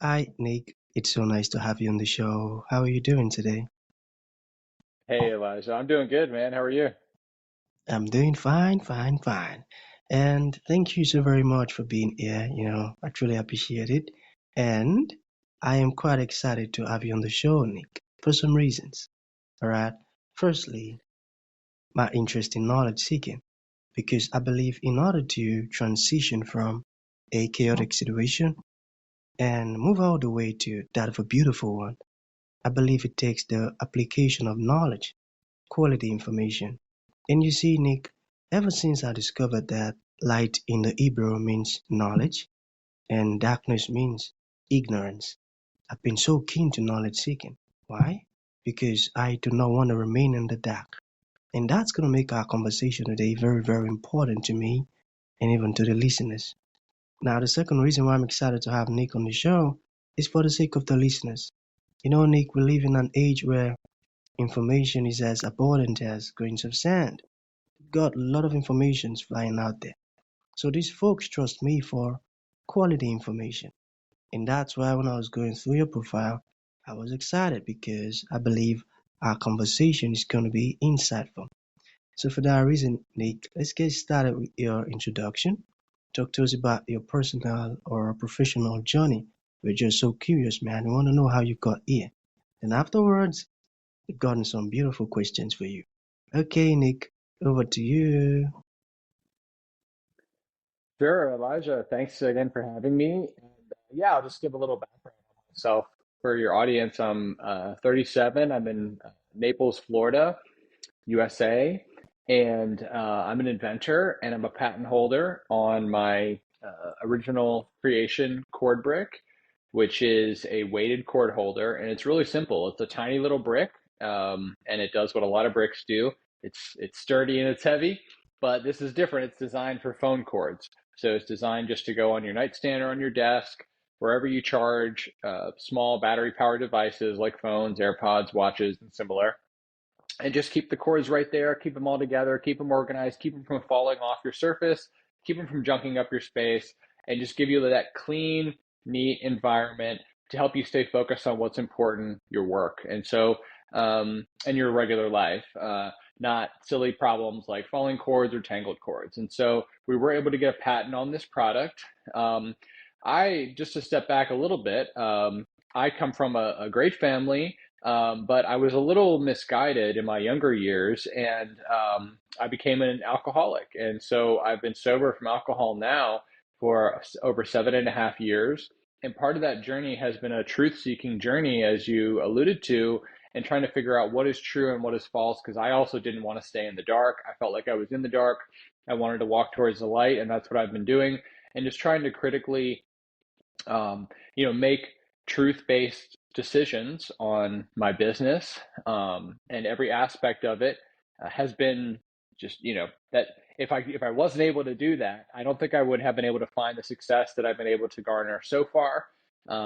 Hi, Nick. It's so nice to have you on the show. How are you doing today? Hey Elijah, I'm doing good, man. How are you? I'm doing fine, fine, fine. And thank you so very much for being here. I truly appreciate it. And I am quite excited to have you on the show, Nick, for some reasons. All right. Firstly, my interest in knowledge seeking, because I believe in order to transition from a chaotic situation and move all the way to that of a beautiful one, I believe it takes the application of knowledge, quality information. And you see, Nick, ever since I discovered that light in the Hebrew means knowledge and darkness means ignorance, I've been so keen to knowledge seeking. Why? Because I do not want to remain in the dark. And that's going to make our conversation today very, very important to me and even to the listeners. Now, the second reason why I'm excited to have Nick on the show is for the sake of the listeners. Nick, we live in an age where information is as abundant as grains of sand. Got a lot of information flying out there. So these folks trust me for quality information. And that's why when I was going through your profile, I was excited because I believe our conversation is going to be insightful. So for that reason, Nick, let's get started with your introduction. Talk to us about your personal or professional journey. We're just so curious, man. We want to know how you got here. And afterwards, we've gotten some beautiful questions for you. Okay, Nick, over to you. Sure, Elijah. Thanks again for having me. And yeah, I'll just give a little background on myself for your audience. I'm 37. I'm in Naples, Florida, USA, and I'm an inventor and I'm a patent holder on my original creation, CordBrick, which is a weighted cord holder, and it's really simple. It's a tiny little brick, and it does what a lot of bricks do. It's sturdy and it's heavy, but this is different. It's designed for phone cords, so it's designed just to go on your nightstand or on your desk, wherever you charge small battery-powered devices like phones, AirPods, watches, and similar, and just keep the cords right there, keep them all together, keep them organized, keep them from falling off your surface, keep them from junking up your space, and just give you that clean, neat environment to help you stay focused on what's important, your work, and your regular life, not silly problems like falling cords or tangled cords. And so we were able to get a patent on this product. Just to step back a little bit, I come from a great family, but I was a little misguided in my younger years, and I became an alcoholic. And so I've been sober from alcohol now for over 7.5 years. And part of that journey has been a truth seeking journey, as you alluded to, and trying to figure out what is true and what is false, because I also didn't want to stay in the dark. I felt like I was in the dark. I wanted to walk towards the light, and that's what I've been doing. And just trying to critically make truth-based decisions on my business, and every aspect of it has been just, that if I wasn't able to do that, I don't think I would have been able to find the success that I've been able to garner so far.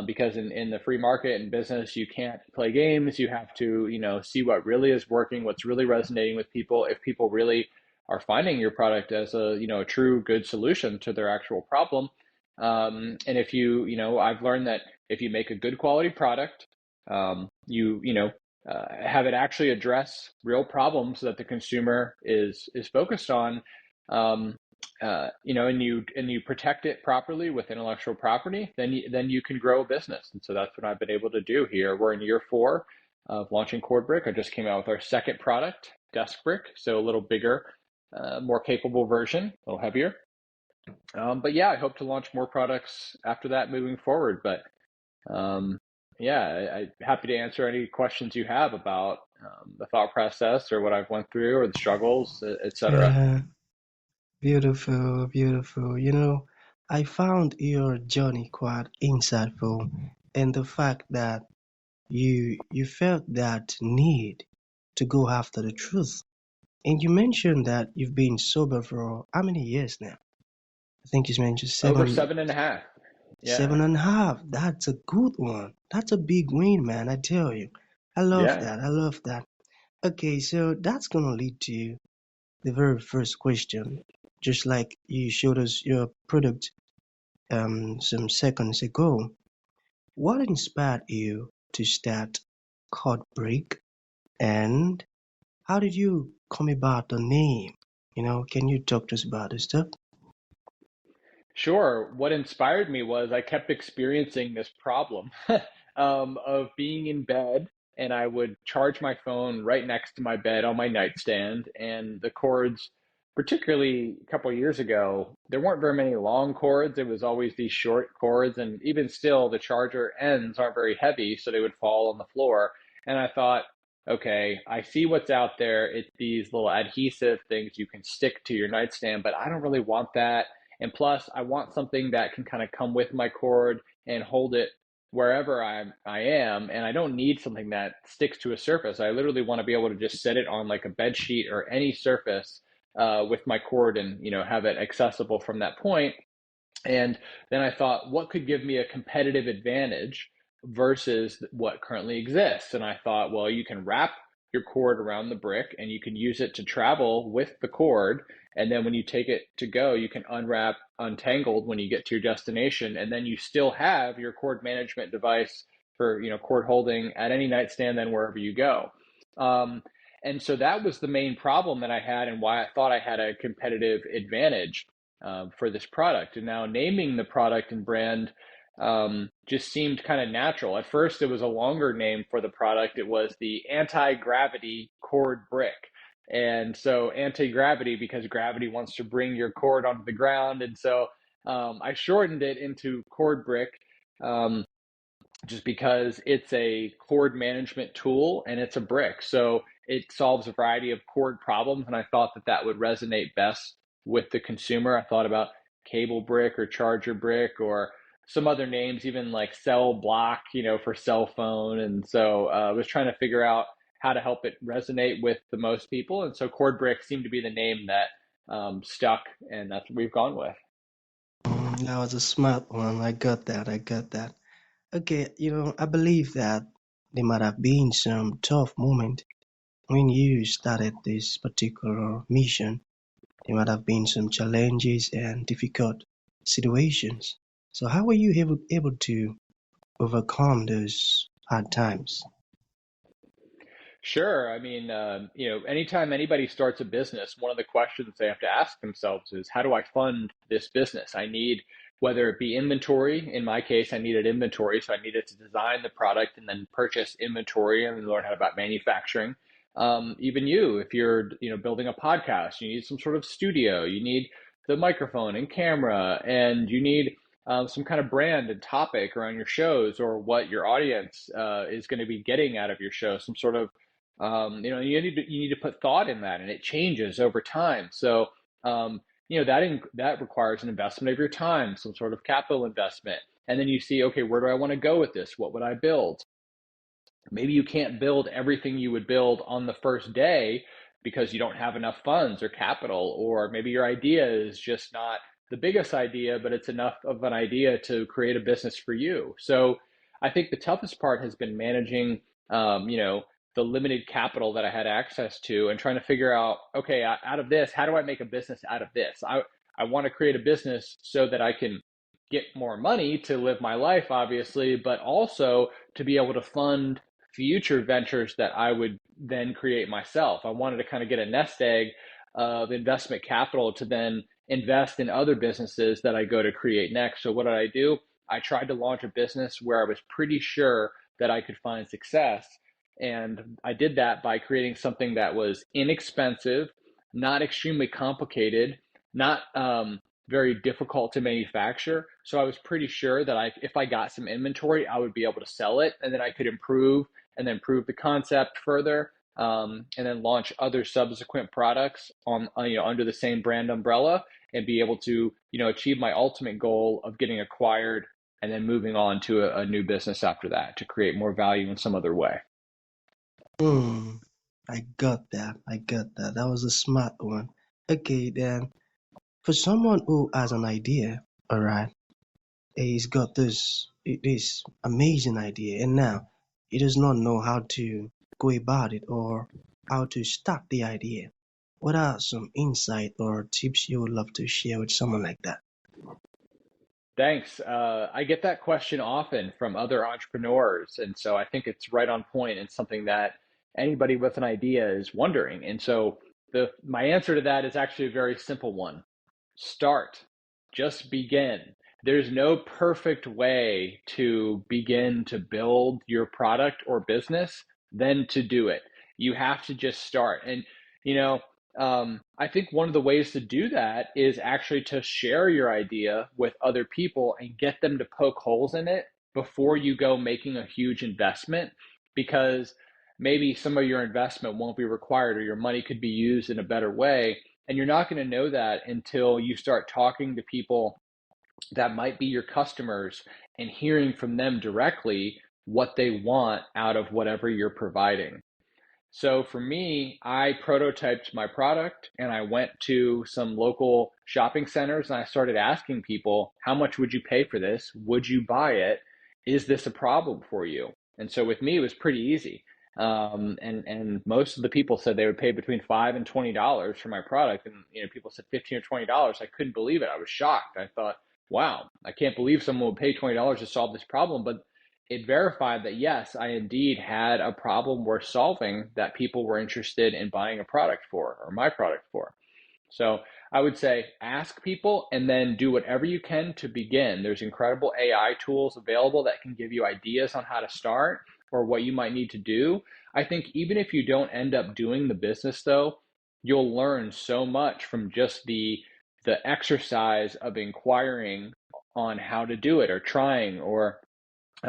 Because in the free market and business, you can't play games. You have to, see what really is working, what's really resonating with people. If people really are finding your product as a true good solution to their actual problem, and if I've learned that if you make a good quality product, have it actually address real problems that the consumer is focused on, and you protect it properly with intellectual property, then you can grow a business. And so that's what I've been able to do here. We're in year 4 of launching CordBrick. I just came out with our second product, Desk Brick, so a little bigger, more capable version, a little heavier. But yeah, I hope to launch more products after that moving forward. But yeah, I'm happy to answer any questions you have about the thought process or what I've went through or the struggles, etc. Yeah, beautiful, beautiful. I found your journey quite insightful, and the fact that you felt that need to go after the truth. And you mentioned that you've been sober for how many years now? I think you mentioned Over seven, 7.5. Yeah. 7.5. That's a good one. That's a big win, man. I tell you. I love Yeah. that. I love that. Okay, so that's gonna lead to the very first question. Just like you showed us your product some seconds ago. what inspired you to start CordBrick, and how did you come about the name? Can you talk to us about this stuff? Sure. What inspired me was I kept experiencing this problem of being in bed, and I would charge my phone right next to my bed on my nightstand. And the cords, particularly a couple of years ago, there weren't very many long cords. It was always these short cords. And even still, the charger ends aren't very heavy, so they would fall on the floor. And I thought, okay, I see what's out there. It's these little adhesive things you can stick to your nightstand, but I don't really want that. And plus, I want something that can kind of come with my cord and hold it wherever I am. And I don't need something that sticks to a surface. I literally want to be able to just set it on like a bed sheet or any surface with my cord and have it accessible from that point. And then I thought, what could give me a competitive advantage versus what currently exists? And I thought, well, you can wrap your cord around the brick and you can use it to travel with the cord. And then when you take it to go, you can unwrap untangled when you get to your destination. And then you still have your cord management device for, cord holding at any nightstand, then wherever you go. Um, and so that was the main problem that I had and why I thought I had a competitive advantage for this product. And now naming the product and brand just seemed kind of natural. At first, it was a longer name for the product. It was the anti-gravity cord brick. And so anti-gravity because gravity wants to bring your cord onto the ground. And so I shortened it into cord brick. Just because it's a cord management tool and it's a brick. So it solves a variety of cord problems. And I thought that that would resonate best with the consumer. I thought about cable brick or charger brick or some other names, even like cell block, for cell phone. And so I was trying to figure out how to help it resonate with the most people. And so cord brick seemed to be the name that stuck, and that's what we've gone with. That was a smart one. I got that. I got that. Okay, I believe that there might have been some tough moment when you started this particular mission. There might have been some challenges and difficult situations. So how were you able to overcome those hard times? Sure. I mean, anytime anybody starts a business, one of the questions they have to ask themselves is, how do I fund this business? I need, whether it be inventory, in my case, I needed inventory. So I needed to design the product and then purchase inventory and learn how about manufacturing. Even if you're, building a podcast, you need some sort of studio, you need the microphone and camera, and you need some kind of brand and topic around your shows or what your audience is going to be getting out of your show, some sort of you need to put thought in that, and it changes over time. So that requires an investment of your time, some sort of capital investment, and then you see, okay, where do I want to go with this? What would I build? Maybe you can't build everything you would build on the first day because you don't have enough funds or capital, or maybe your idea is just not the biggest idea, but it's enough of an idea to create a business for you. So I think the toughest part has been managing, the limited capital that I had access to and trying to figure out, okay, out of this, how do I make a business out of this? I want to create a business so that I can get more money to live my life, obviously, but also to be able to fund future ventures that I would then create myself. I wanted to kind of get a nest egg of investment capital to then invest in other businesses that I go to create next. So what did I do? I tried to launch a business where I was pretty sure that I could find success. And I did that by creating something that was inexpensive, not extremely complicated, not very difficult to manufacture. So I was pretty sure that if I got some inventory, I would be able to sell it, and then I could improve and then prove the concept further, and then launch other subsequent products on under the same brand umbrella, and be able to achieve my ultimate goal of getting acquired and then moving on to a new business after that to create more value in some other way. Hmm, I got that. I got that. That was a smart one. Okay, then for someone who has an idea, all right, he's got this amazing idea, and now he does not know how to go about it or how to start the idea. What are some insight or tips you would love to share with someone like that? Thanks. I get that question often from other entrepreneurs, and so I think it's right on point and something that anybody with an idea is wondering. And so the my answer to that is actually a very simple one. Start. Just begin. There's no perfect way to begin to build your product or business than to do it. You have to just start. And you know, I think one of the ways to do that is actually to share your idea with other people and get them to poke holes in it before you go making a huge investment, because maybe some of your investment won't be required or your money could be used in a better way. And you're not going to know that until you start talking to people that might be your customers and hearing from them directly what they want out of whatever you're providing. So for me, I prototyped my product and I went to some local shopping centers and I started asking people, how much would you pay for this? Would you buy it? Is this a problem for you? And so with me, it was pretty easy. And most of the people said they would pay between $5 and $20 for my product. And people said 15 or $20. I couldn't believe it. I was shocked. I thought, wow, I can't believe someone would pay $20 to solve this problem. But it verified that yes, I indeed had a problem worth solving that people were interested in buying a product for or my product for. So I would say ask people and then do whatever you can to begin. There's incredible AI tools available that can give you ideas on how to start or what you might need to do. I think even if you don't end up doing the business though, you'll learn so much from just the exercise of inquiring on how to do it or trying, or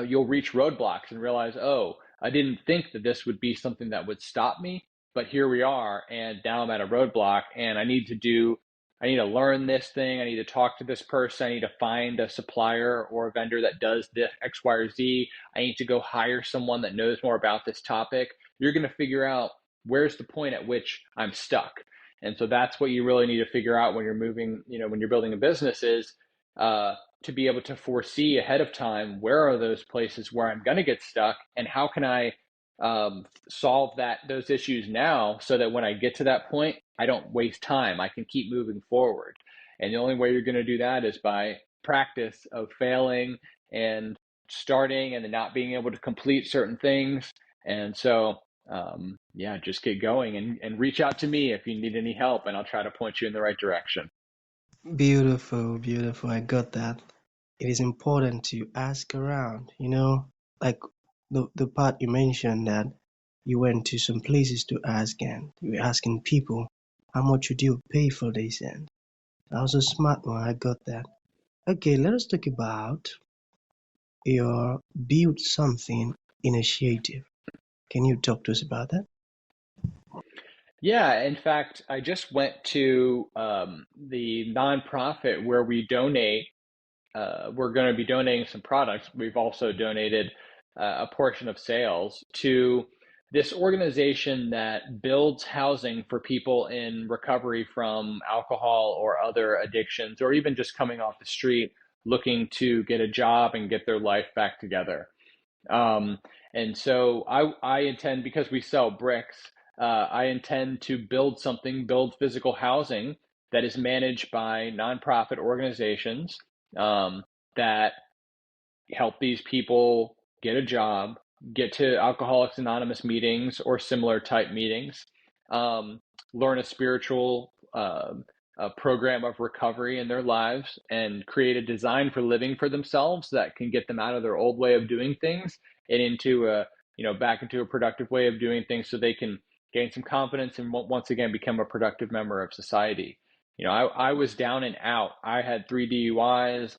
you'll reach roadblocks and realize, oh, I didn't think that this would be something that would stop me, but here we are, and now I'm at a roadblock, and I need to learn this thing. I need to talk to this person. I need to find a supplier or a vendor that does this X, Y, or Z. I need to go hire someone that knows more about this topic. You're going to figure out where's the point at which I'm stuck. And so that's what you really need to figure out when you're moving, when you're building a business is, to be able to foresee ahead of time where are those places where I'm going to get stuck and how can I solve those issues now so that when I get to that point, I don't waste time. I can keep moving forward. And the only way you're going to do that is by practice of failing and starting and then not being able to complete certain things. And so, yeah, just get going and reach out to me if you need any help, and I'll try to point you in the right direction. Beautiful, beautiful. I got that. It is important to ask around, like the part you mentioned that you went to some places to ask and you were asking people how much would you pay for this, and that was a smart one. I got that. Okay, let us talk about your build something initiative. Can you talk to us about that? Yeah, in fact, I just went to the nonprofit where we donate. We're going to be donating some products. We've also donated a portion of sales to this organization that builds housing for people in recovery from alcohol or other addictions, or even just coming off the street looking to get a job and get their life back together. Um, and so I intend, because we sell bricks, I intend to build physical housing that is managed by nonprofit organizations that help these people get a job, get to Alcoholics Anonymous meetings or similar type meetings, learn a spiritual a program of recovery in their lives, and create a design for living for themselves that can get them out of their old way of doing things and into back into a productive way of doing things so they can gain some confidence and once again become a productive member of society. I was down and out. I had 3 DUIs.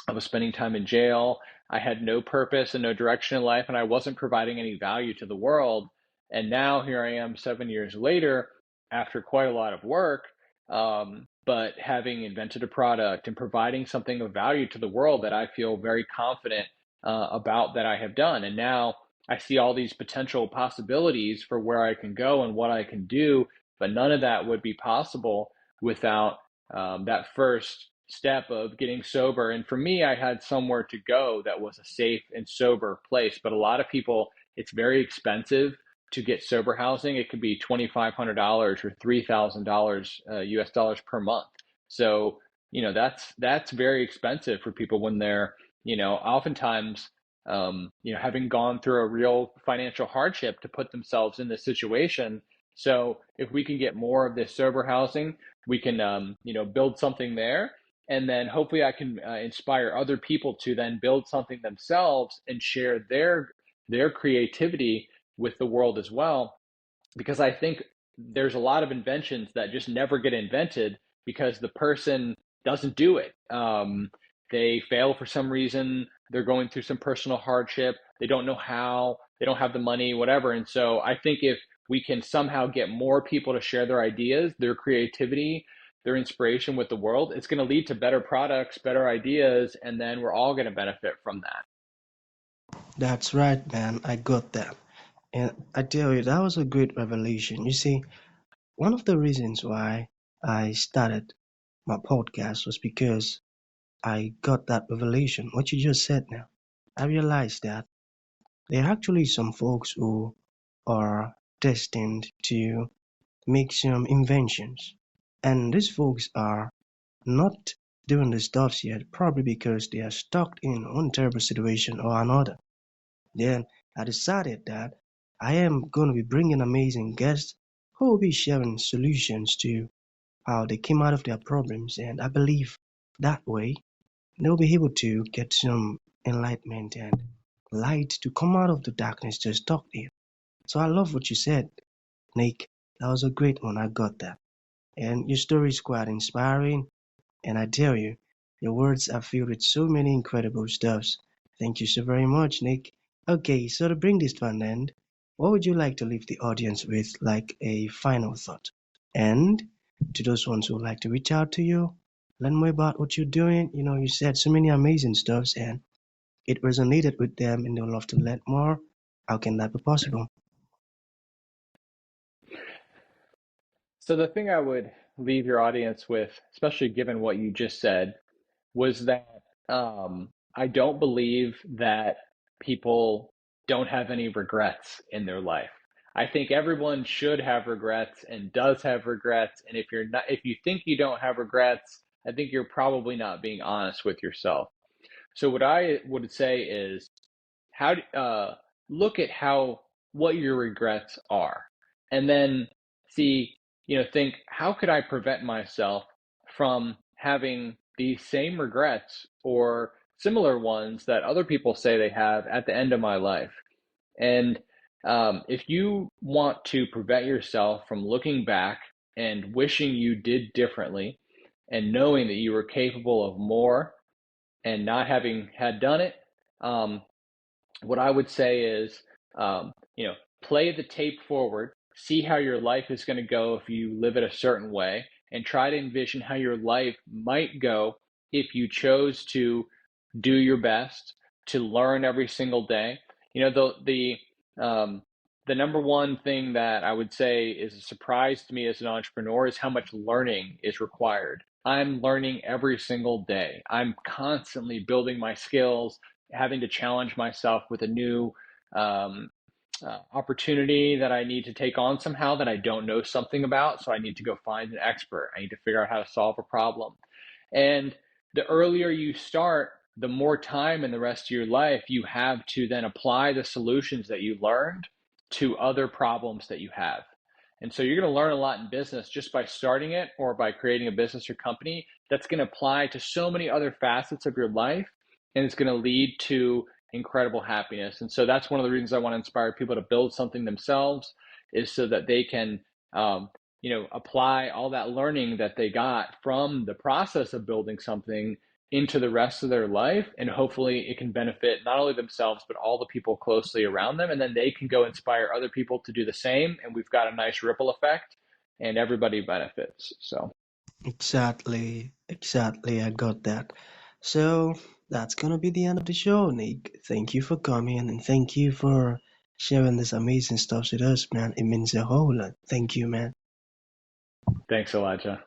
I was spending time in jail. I had no purpose and no direction in life, and I wasn't providing any value to the world. And now here I am 7 years later, after quite a lot of work, but having invented a product and providing something of value to the world that I feel very confident about that I have done. And now I see all these potential possibilities for where I can go and what I can do, but none of that would be possible without that first step of getting sober. And for me, I had somewhere to go that was a safe and sober place. But a lot of people, it's very expensive to get sober housing. It could be $2,500 or $3,000 US dollars per month. So that's very expensive for people when they're, oftentimes, having gone through a real financial hardship to put themselves in this situation. So if we can get more of this sober housing, we can, build something there. And then hopefully I can inspire other people to then build something themselves and share their creativity with the world as well, because I think there's a lot of inventions that just never get invented because the person doesn't do it. They fail for some reason. They're going through some personal hardship. They don't know how. They don't have the money, whatever. And so I think if we can somehow get more people to share their ideas, their creativity, their inspiration with the world, it's going to lead to better products, better ideas, and then we're all going to benefit from that. That's right, man. I got that. And I tell you, that was a great revelation. You see, one of the reasons why I started my podcast was because I got that revelation, what you just said now. I realized that there are actually some folks who are destined to make some inventions. And these folks are not doing the stuffs yet, probably because they are stuck in one terrible situation or another. Then I decided that I am going to be bringing amazing guests who will be sharing solutions to how they came out of their problems. And I believe that way they'll be able to get some enlightenment and light to come out of the darkness just stuck there. So I love what you said, Nick. That was a great one. I got that. And your story is quite inspiring. And I tell you, your words are filled with so many incredible stuffs. Thank you so very much, Nick. Okay, so to bring this to an end, what would you like to leave the audience with, like a final thought? And to those ones who would like to reach out to you, learn more about what you're doing, you said so many amazing stuffs and it resonated with them and they would love to learn more. How can that be possible? So the thing I would leave your audience with, especially given what you just said, was that I don't believe that people don't have any regrets in their life. I think everyone should have regrets and does have regrets. And if you think you don't have regrets, I think you're probably not being honest with yourself. So what I would say is how look at what your regrets are, and then see, think, how could I prevent myself from having these same regrets or similar ones that other people say they have at the end of my life. And if you want to prevent yourself from looking back and wishing you did differently and knowing that you were capable of more and not having had done it, um, what I would say is, play the tape forward, see how your life is going to go if you live it a certain way, and try to envision how your life might go if you chose to do your best, to learn every single day. The number one thing that I would say is a surprise to me as an entrepreneur is how much learning is required. I'm learning every single day. I'm constantly building my skills, having to challenge myself with a new um, opportunity that I need to take on somehow that I don't know something about. So I need to go find an expert. I need to figure out how to solve a problem. And the earlier you start, the more time in the rest of your life you have to then apply the solutions that you learned to other problems that you have. And so you're going to learn a lot in business just by starting it or by creating a business or company that's going to apply to so many other facets of your life, and it's going to lead to incredible happiness. And so that's one of the reasons I want to inspire people to build something themselves, is so that they can apply all that learning that they got from the process of building something into the rest of their life, and hopefully it can benefit not only themselves but all the people closely around them, and then they can go inspire other people to do the same, and we've got a nice ripple effect and everybody benefits. So Exactly, exactly. I got that. So that's gonna be the end of the show, Nick. Thank you for coming and thank you for sharing this amazing stuff with us, man. It means a whole lot. Thank you, man. thanks, Elijah.